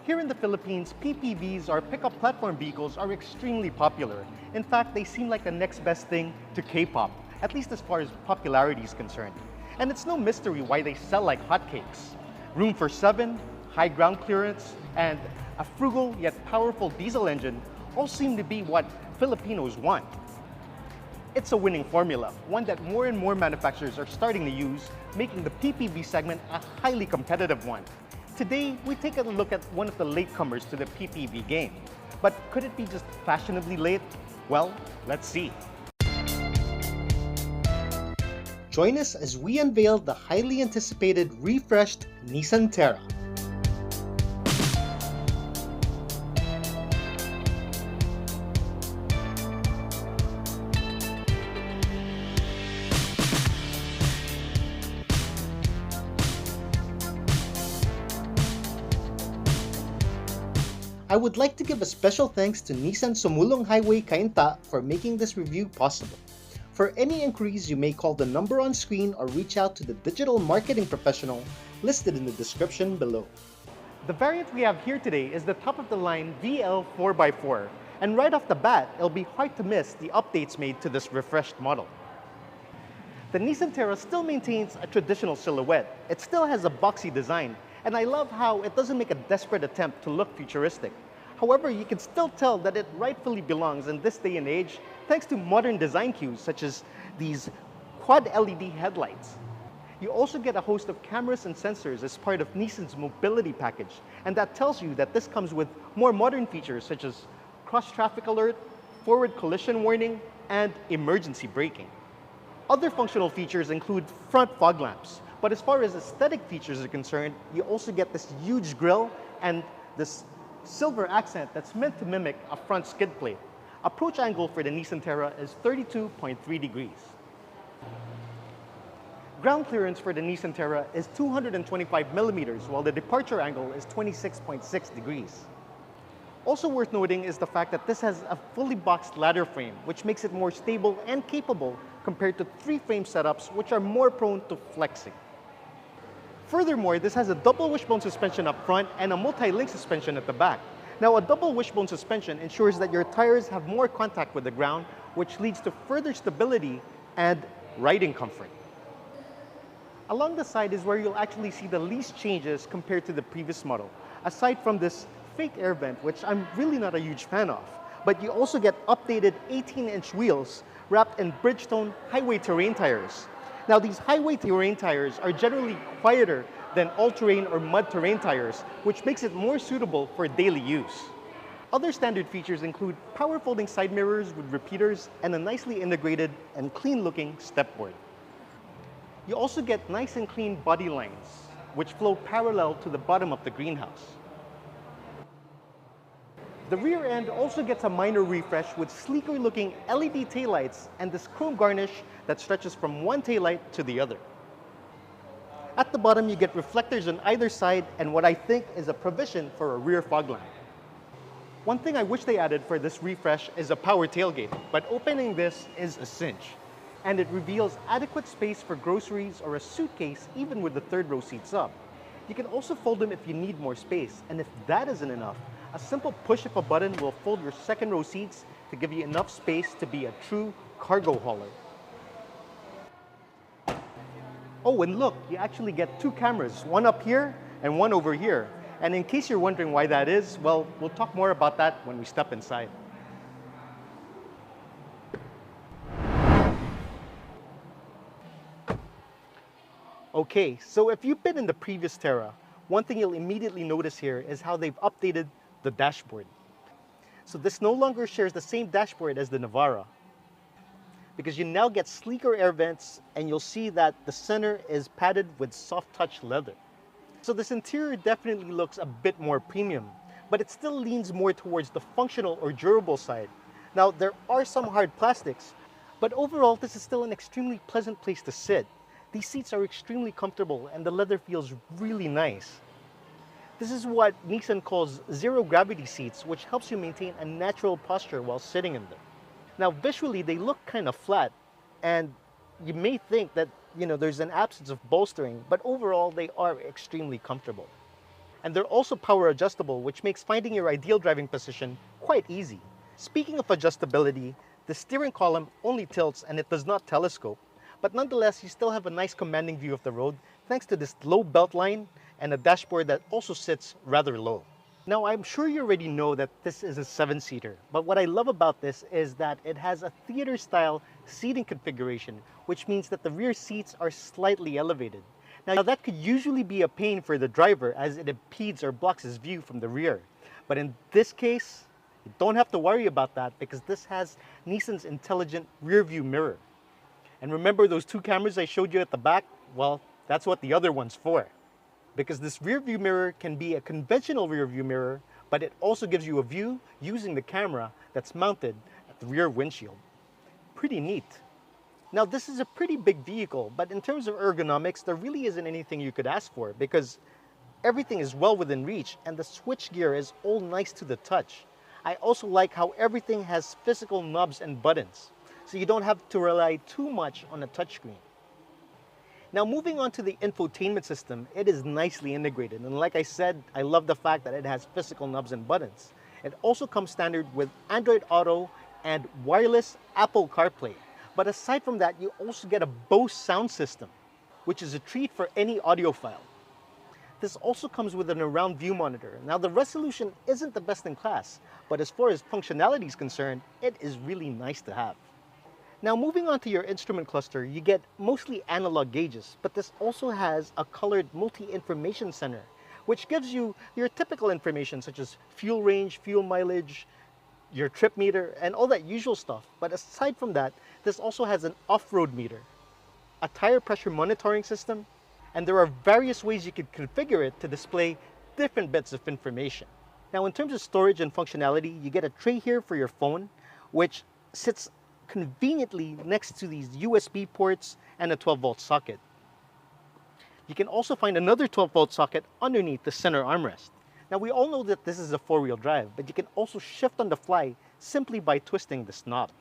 Here in the Philippines, PPVs or pickup platform vehicles are extremely popular. In fact, they seem like the next best thing to K-pop, at least as far as popularity is concerned. And it's no mystery why they sell like hotcakes. Room for 7, high ground clearance, and a frugal yet powerful diesel engine all seem to be what Filipinos want. It's a winning formula, one that more and more manufacturers are starting to use, making the PPV segment a highly competitive one. Today, we take a look at one of the latecomers to the PPV game. But could it be just fashionably late? Well, let's see. Join us as we unveil the highly anticipated refreshed Nissan Terra. I would like to give a special thanks to Nissan SUMULONG Highway CAINTA for making this review possible. For any inquiries, you may call the number on screen or reach out to the digital marketing professional listed in the description below. The variant we have here today is the top-of-the-line VL 4x4, and right off the bat, it'll be hard to miss the updates made to this refreshed model. The Nissan Terra still maintains a traditional silhouette. It still has a boxy design, and I love how it doesn't make a desperate attempt to look futuristic. However, you can still tell that it rightfully belongs in this day and age thanks to modern design cues such as these quad LED headlights. You also get a host of cameras and sensors as part of Nissan's mobility package, and that tells you that this comes with more modern features such as cross-traffic alert, forward collision warning, and emergency braking. Other functional features include front fog lamps, but as far as aesthetic features are concerned, you also get this huge grille and this silver accent that's meant to mimic a front skid plate. Approach angle for the Nissan Terra is 32.3 degrees. Ground clearance for the Nissan Terra is 225 millimeters, while the departure angle is 26.6 degrees. Also worth noting is the fact that this has a fully boxed ladder frame, which makes it more stable and capable compared to 3-frame setups, which are more prone to flexing. Furthermore, this has a double wishbone suspension up front and a multi-link suspension at the back. Now, a double wishbone suspension ensures that your tires have more contact with the ground, which leads to further stability and riding comfort. Along the side is where you'll actually see the least changes compared to the previous model, aside from this fake air vent, which I'm really not a huge fan of. But you also get updated 18-inch wheels wrapped in Bridgestone highway terrain tires. Now, these highway terrain tires are generally quieter than all-terrain or mud terrain tires, which makes it more suitable for daily use. Other standard features include power folding side mirrors with repeaters and a nicely integrated and clean-looking stepboard. You also get nice and clean body lines, which flow parallel to the bottom of the greenhouse. The rear end also gets a minor refresh with sleeker-looking LED taillights and this chrome garnish that stretches from one taillight to the other. At the bottom, you get reflectors on either side and what I think is a provision for a rear fog lamp. One thing I wish they added for this refresh is a power tailgate, but opening this is a cinch. And it reveals adequate space for groceries or a suitcase even with the third row seats up. You can also fold them if you need more space, and if that isn't enough, a simple push of a button will fold your second row seats to give you enough space to be a true cargo hauler. Oh, and look, you actually get 2 cameras, one up here and one over here. And in case you're wondering why that is, well, we'll talk more about that when we step inside. Okay, so if you've been in the previous Terra, one thing you'll immediately notice here is how they've updated the dashboard. So this no longer shares the same dashboard as the Navara, because you now get sleeker air vents, and you'll see that the center is padded with soft touch leather. So this interior definitely looks a bit more premium, but it still leans more towards the functional or durable side. Now, there are some hard plastics, but overall this is still an extremely pleasant place to sit. These seats are extremely comfortable and the leather feels really nice. This is what Nissan calls zero gravity seats, which helps you maintain a natural posture while sitting in them. Now, visually, they look kind of flat, and you may think that, there's an absence of bolstering, but overall, they are extremely comfortable. And they're also power adjustable, which makes finding your ideal driving position quite easy. Speaking of adjustability, the steering column only tilts and it does not telescope, but nonetheless you still have a nice commanding view of the road thanks to this low belt line and a dashboard that also sits rather low. Now, I'm sure you already know that this is a 7-seater, but what I love about this is that it has a theater-style seating configuration, which means that the rear seats are slightly elevated. Now, that could usually be a pain for the driver as it impedes or blocks his view from the rear. But in this case, you don't have to worry about that because this has Nissan's intelligent rear view mirror. And remember those two cameras I showed you at the back? Well, that's what the other one's for. Because this rear view mirror can be a conventional rear view mirror, but it also gives you a view using the camera that's mounted at the rear windshield. Pretty neat. Now, this is a pretty big vehicle, but in terms of ergonomics, there really isn't anything you could ask for because everything is well within reach and the switchgear is all nice to the touch. I also like how everything has physical knobs and buttons, so you don't have to rely too much on a touchscreen. Now, moving on to the infotainment system, it is nicely integrated. And like I said, I love the fact that it has physical knobs and buttons. It also comes standard with Android Auto and wireless Apple CarPlay. But aside from that, you also get a Bose sound system, which is a treat for any audiophile. This also comes with an around view monitor. Now, the resolution isn't the best in class, but as far as functionality is concerned, it is really nice to have. Now, moving on to your instrument cluster, you get mostly analog gauges, but this also has a colored multi-information center, which gives you your typical information such as fuel range, fuel mileage, your trip meter, and all that usual stuff. But aside from that, this also has an off-road meter, a tire pressure monitoring system, and there are various ways you can configure it to display different bits of information. Now, in terms of storage and functionality, you get a tray here for your phone, which sits conveniently next to these USB ports and a 12-volt socket. You can also find another 12-volt socket underneath the center armrest. Now, we all know that this is a 4-wheel drive, but you can also shift on the fly simply by twisting this knob.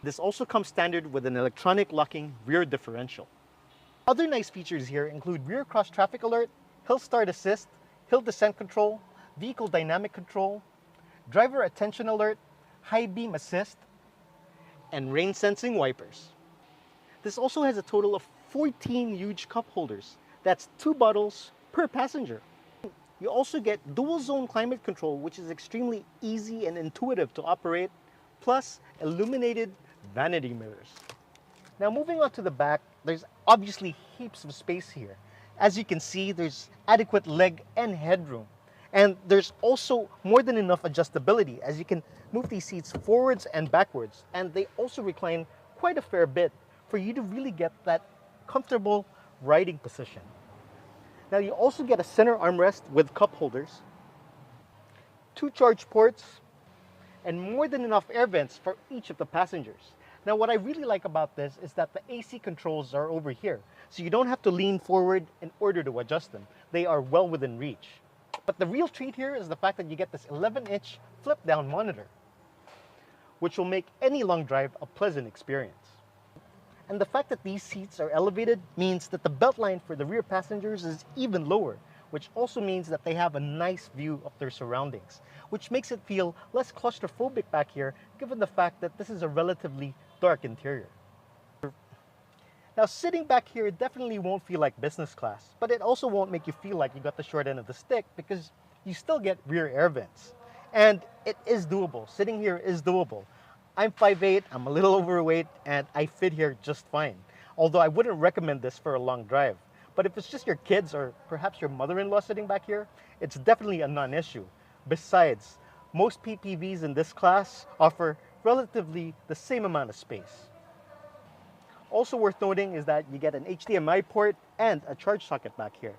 This also comes standard with an electronic locking rear differential. Other nice features here include rear cross traffic alert, hill start assist, hill descent control, vehicle dynamic control, driver attention alert, high beam assist, and rain sensing wipers. This also has a total of 14 huge cup holders. That's 2 bottles per passenger. You also get dual zone climate control, which is extremely easy and intuitive to operate, plus illuminated vanity mirrors. Now, moving on to the back, there's obviously heaps of space here. As you can see, there's adequate leg and headroom. And there's also more than enough adjustability as you can move these seats forwards and backwards. And they also recline quite a fair bit for you to really get that comfortable riding position. Now, you also get a center armrest with cup holders, 2 charge ports, and more than enough air vents for each of the passengers. Now, what I really like about this is that the AC controls are over here, so you don't have to lean forward in order to adjust them. They are well within reach. But the real treat here is the fact that you get this 11-inch flip-down monitor, which will make any long drive a pleasant experience. And the fact that these seats are elevated means that the beltline for the rear passengers is even lower, which also means that they have a nice view of their surroundings, which makes it feel less claustrophobic back here, given the fact that this is a relatively dark interior. Now, sitting back here definitely won't feel like business class, but it also won't make you feel like you got the short end of the stick because you still get rear air vents. And it is doable. Sitting here is doable. I'm 5'8", I'm a little overweight, and I fit here just fine. Although I wouldn't recommend this for a long drive. But if it's just your kids or perhaps your mother-in-law sitting back here, it's definitely a non-issue. Besides, most PPVs in this class offer relatively the same amount of space. Also worth noting is that you get an HDMI port and a charge socket back here.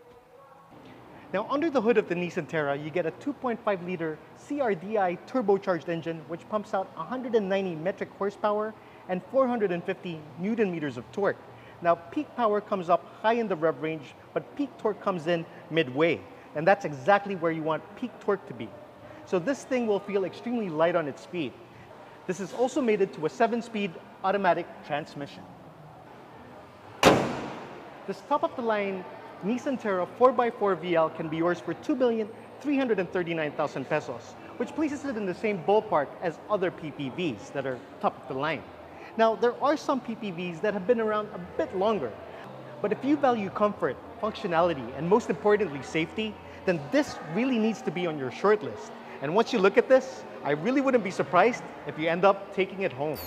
Now, under the hood of the Nissan Terra, you get a 2.5-liter CRDI Turbocharged engine, which pumps out 190 metric horsepower and 450 Newton meters of torque. Now, peak power comes up high in the rev range, but peak torque comes in midway, and that's exactly where you want peak torque to be. So this thing will feel extremely light on its feet. This is also mated to a 7-speed automatic transmission. This top-of-the-line Nissan Terra 4x4 VL can be yours for 2,339,000 pesos, which places it in the same ballpark as other PPVs that are top of the line. Now, there are some PPVs that have been around a bit longer, but if you value comfort, functionality, and most importantly, safety, then this really needs to be on your short list. And once you look at this, I really wouldn't be surprised if you end up taking it home.